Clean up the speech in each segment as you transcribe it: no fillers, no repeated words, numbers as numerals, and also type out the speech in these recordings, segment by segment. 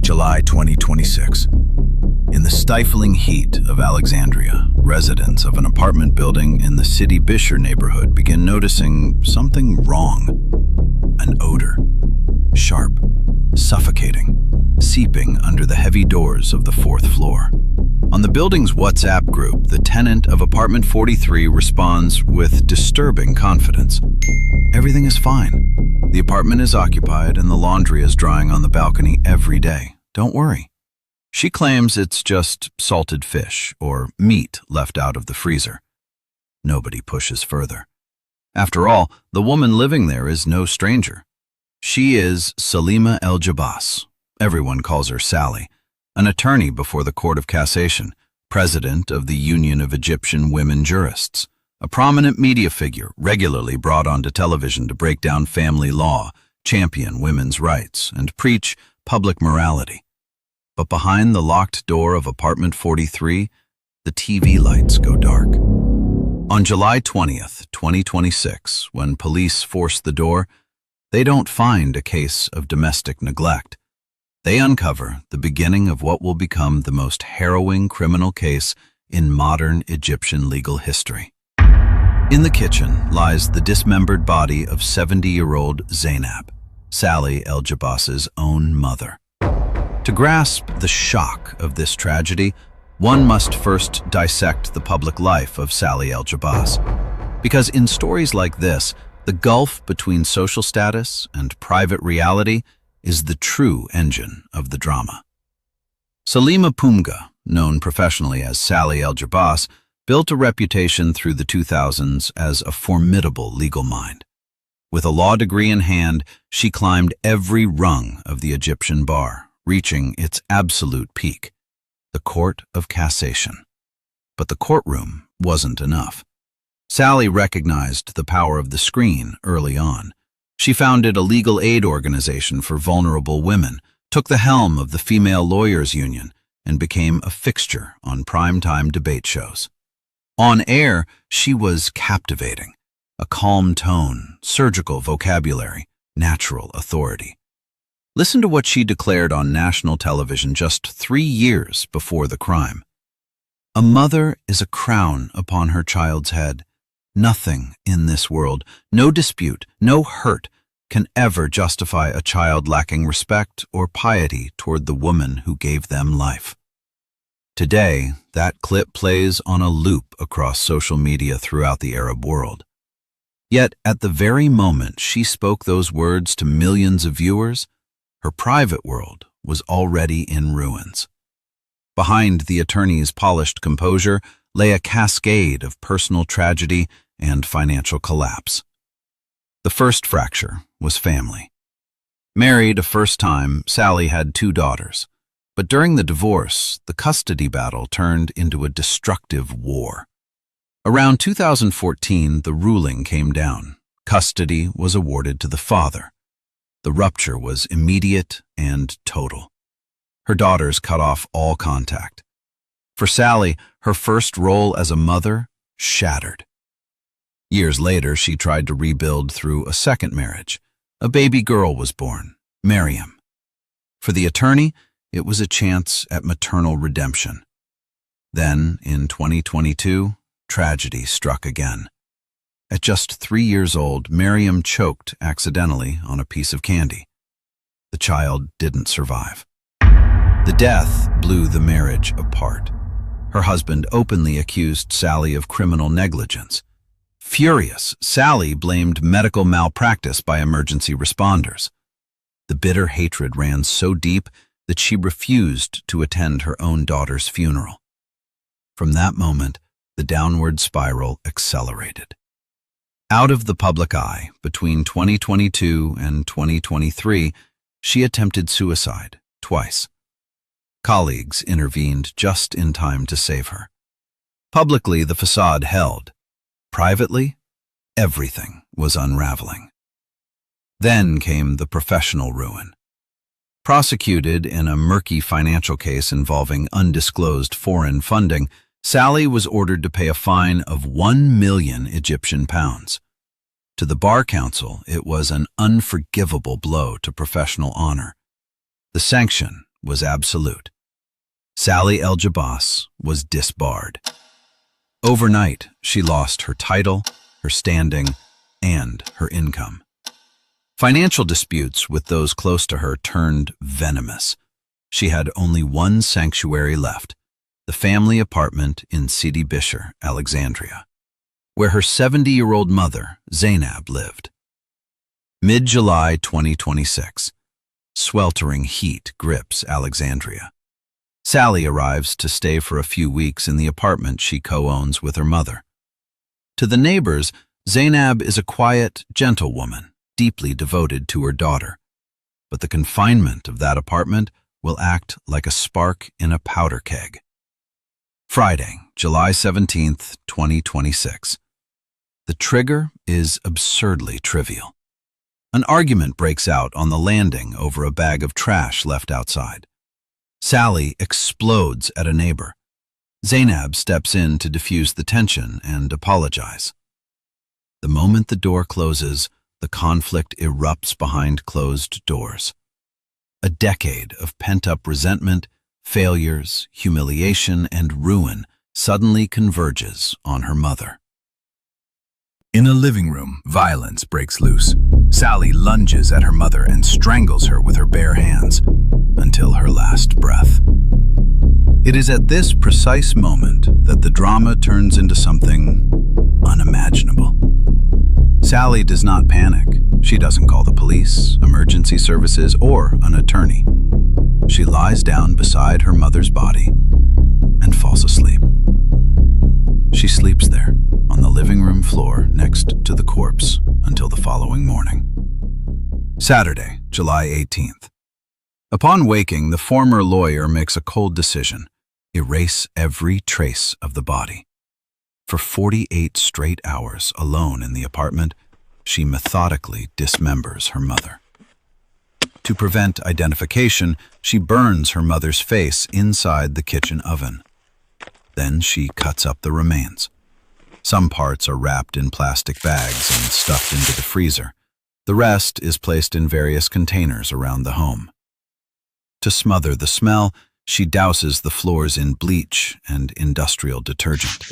July 2026. In the stifling heat of Alexandria, residents of an apartment building in the City Bisher neighborhood begin noticing something wrong. An odor. Sharp, suffocating, seeping under the heavy doors of the fourth floor. On the building's WhatsApp group, the tenant of apartment 43 responds with disturbing confidence. Everything is fine. The apartment is occupied and the laundry is drying on the balcony every day. Don't worry. She claims it's just salted fish or meat left out of the freezer. Nobody pushes further. After all, the woman living there is no stranger. She is Salima El Jabbas. Everyone calls her Sally, an attorney before the Court of Cassation, president of the Union of Egyptian Women Jurists, a prominent media figure regularly brought onto television to break down family law, champion women's rights, and preach public morality. But behind the locked door of apartment 43, the TV lights go dark. On July 20th, 2026, when police force the door, they don't find a case of domestic neglect. They uncover the beginning of what will become the most harrowing criminal case in modern Egyptian legal history. In the kitchen lies the dismembered body of 70-year-old Zainab, Sally El Jabbas's own mother. To grasp the shock of this tragedy, one must first dissect the public life of Sally El Jabbas. Because in stories like this, the gulf between social status and private reality is the true engine of the drama. Salima Pumga, known professionally as Sally El Jabbas, built a reputation through the 2000s as a formidable legal mind. With a law degree in hand, she climbed every rung of the Egyptian bar, reaching its absolute peak, the Court of Cassation. But the courtroom wasn't enough. Sally recognized the power of the screen early on. She founded a legal aid organization for vulnerable women, took the helm of the Female Lawyers Union, and became a fixture on primetime debate shows. On air, she was captivating. A calm tone, surgical vocabulary, natural authority. Listen to what she declared on national television just 3 years before the crime. "A mother is a crown upon her child's head. Nothing in this world, no dispute, no hurt, can ever justify a child lacking respect or piety toward the woman who gave them life." Today, that clip plays on a loop across social media throughout the Arab world. Yet, at the very moment she spoke those words to millions of viewers, her private world was already in ruins. Behind the attorney's polished composure lay a cascade of personal tragedy and financial collapse. The first fracture was family. Married a first time, Sally had 2 daughters. But during the divorce, the custody battle turned into a destructive war. Around 2014, the ruling came down. Custody was awarded to the father. The rupture was immediate and total. Her daughters cut off all contact. For Sally, her first role as a mother shattered. Years later, she tried to rebuild through a second marriage. A baby girl was born, Miriam. For the attorney, it was a chance at maternal redemption. Then, in 2022, tragedy struck again. At just 3 years old, Miriam choked accidentally on a piece of candy. The child didn't survive. The death blew the marriage apart. Her husband openly accused Sally of criminal negligence. Furious, Sally blamed medical malpractice by emergency responders. The bitter hatred ran so deep that she refused to attend her own daughter's funeral. From that moment, the downward spiral accelerated. Out of the public eye, between 2022 and 2023, she attempted suicide twice. Colleagues intervened just in time to save her. Publicly, the facade held. Privately, everything was unraveling. Then came the professional ruin. Prosecuted in a murky financial case involving undisclosed foreign funding, Sally was ordered to pay a fine of 1 million Egyptian pounds. To the Bar Council, it was an unforgivable blow to professional honor. The sanction was absolute. Sally El Jabbas was disbarred. Overnight, she lost her title, her standing, and her income. Financial disputes with those close to her turned venomous. She had only one sanctuary left, the family apartment in Sidi Bishr, Alexandria, where her 70-year-old mother, Zainab, lived. Mid-July 2026. Sweltering heat grips Alexandria. Sally arrives to stay for a few weeks in the apartment she co-owns with her mother. To the neighbors, Zainab is a quiet, gentle woman, deeply devoted to her daughter. But the confinement of that apartment will act like a spark in a powder keg. Friday, July 17th, 2026. The trigger is absurdly trivial. An argument breaks out on the landing over a bag of trash left outside. Sally explodes at a neighbor. Zainab steps in to diffuse the tension and apologize. The moment the door closes, the conflict erupts behind closed doors. A decade of pent-up resentment, failures, humiliation, and ruin suddenly converges on her mother. In a living room, violence breaks loose. Sally lunges at her mother and strangles her with her bare hands until her last breath. It is at this precise moment that the drama turns into something unimaginable. Sally does not panic. She doesn't call the police, emergency services, or an attorney. She lies down beside her mother's body and falls asleep. She sleeps there, on the living room floor next to the corpse, until the following morning. Saturday, July 18th. Upon waking, the former lawyer makes a cold decision: erase every trace of the body. For 48 straight hours, alone in the apartment, she methodically dismembers her mother. To prevent identification, she burns her mother's face inside the kitchen oven. Then she cuts up the remains. Some parts are wrapped in plastic bags and stuffed into the freezer. The rest is placed in various containers around the home. To smother the smell, she douses the floors in bleach and industrial detergent.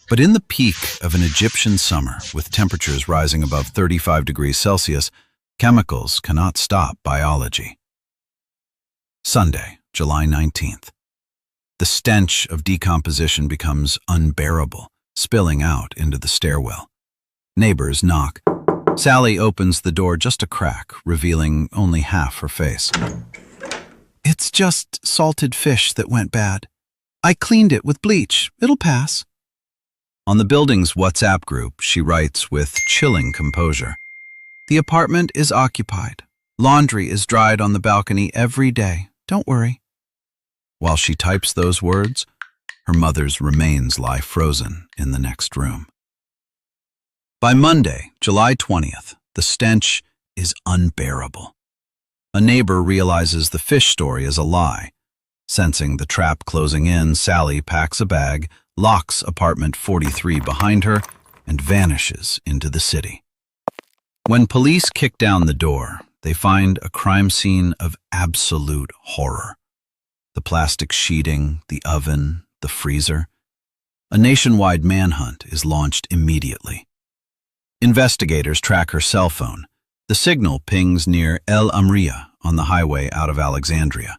But in the peak of an Egyptian summer, with temperatures rising above 35 degrees Celsius, chemicals cannot stop biology. Sunday, July 19th. The stench of decomposition becomes unbearable, spilling out into the stairwell. Neighbors knock. Sally opens the door just a crack, revealing only half her face. "It's just salted fish that went bad. I cleaned it with bleach. It'll pass." On the building's WhatsApp group, she writes with chilling composure, "The apartment is occupied. Laundry is dried on the balcony every day. Don't worry." While she types those words, her mother's remains lie frozen in the next room. By Monday, July 20th, the stench is unbearable. A neighbor realizes the fish story is a lie. Sensing the trap closing in, Sally packs a bag, locks apartment 43 behind her, and vanishes into the city. When police kick down the door, they find a crime scene of absolute horror. The plastic sheeting, the oven, the freezer. A nationwide manhunt is launched immediately. Investigators track her cell phone. The signal pings near El Amria on the highway out of Alexandria.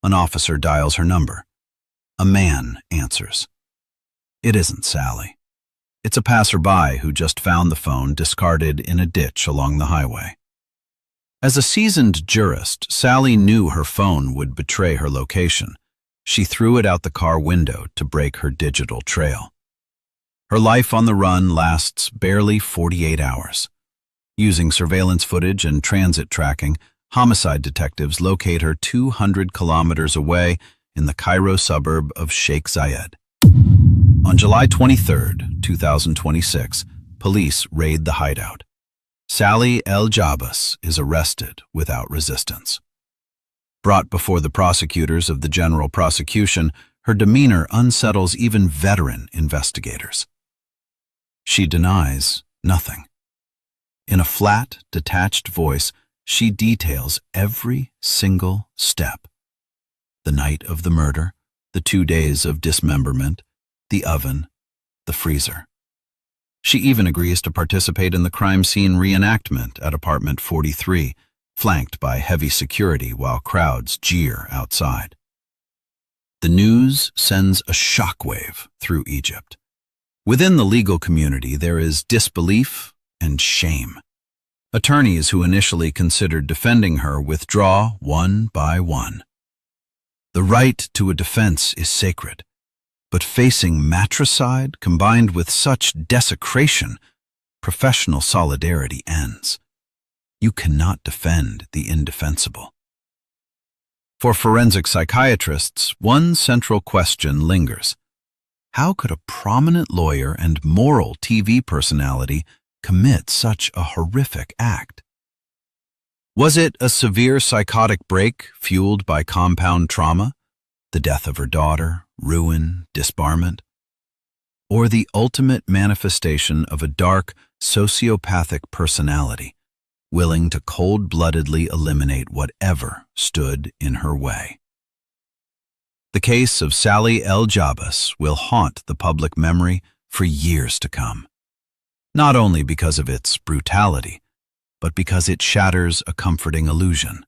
An officer dials her number. A man answers. It isn't Sally. It's a passerby who just found the phone discarded in a ditch along the highway. As a seasoned jurist, Sally knew her phone would betray her location. She threw it out the car window to break her digital trail. Her life on the run lasts barely 48 hours. Using surveillance footage and transit tracking, homicide detectives locate her 200 kilometers away in the Cairo suburb of Sheikh Zayed. On July 23, 2026, police raid the hideout. Sally El Jabbas is arrested without resistance. Brought before the prosecutors of the General Prosecution, her demeanor unsettles even veteran investigators. She denies nothing. In a flat, detached voice, She details every single step. The night of the murder, the 2 days of dismemberment, the oven, the freezer. She even agrees to participate in the crime scene reenactment at apartment 43, flanked by heavy security while crowds jeer outside. The news sends a shockwave through Egypt. Within the legal community, there is disbelief and shame. Attorneys who initially considered defending her withdraw one by one. The right to a defense is sacred, but facing matricide combined with such desecration, professional solidarity ends. You cannot defend the indefensible. For forensic psychiatrists, one central question lingers. How could a prominent lawyer and moral TV personality commit such a horrific act? Was it a severe psychotic break fueled by compound trauma, the death of her daughter, ruin, disbarment? Or the ultimate manifestation of a dark, sociopathic personality, willing to cold-bloodedly eliminate whatever stood in her way? The case of Sally L. Jabbas will haunt the public memory for years to come, not only because of its brutality, but because it shatters a comforting illusion,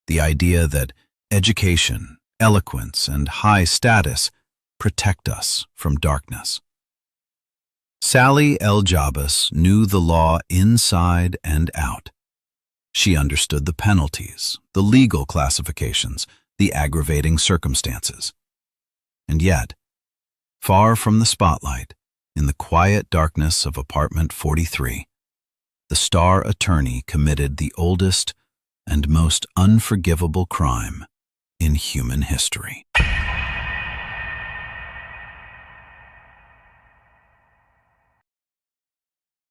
the idea that education, eloquence, and high status protect us from darkness. Sally L. Jabbas knew the law inside and out. She understood the penalties, the legal classifications, the aggravating circumstances. And yet, far from the spotlight, in the quiet darkness of apartment 43, the star attorney committed the oldest and most unforgivable crime in human history.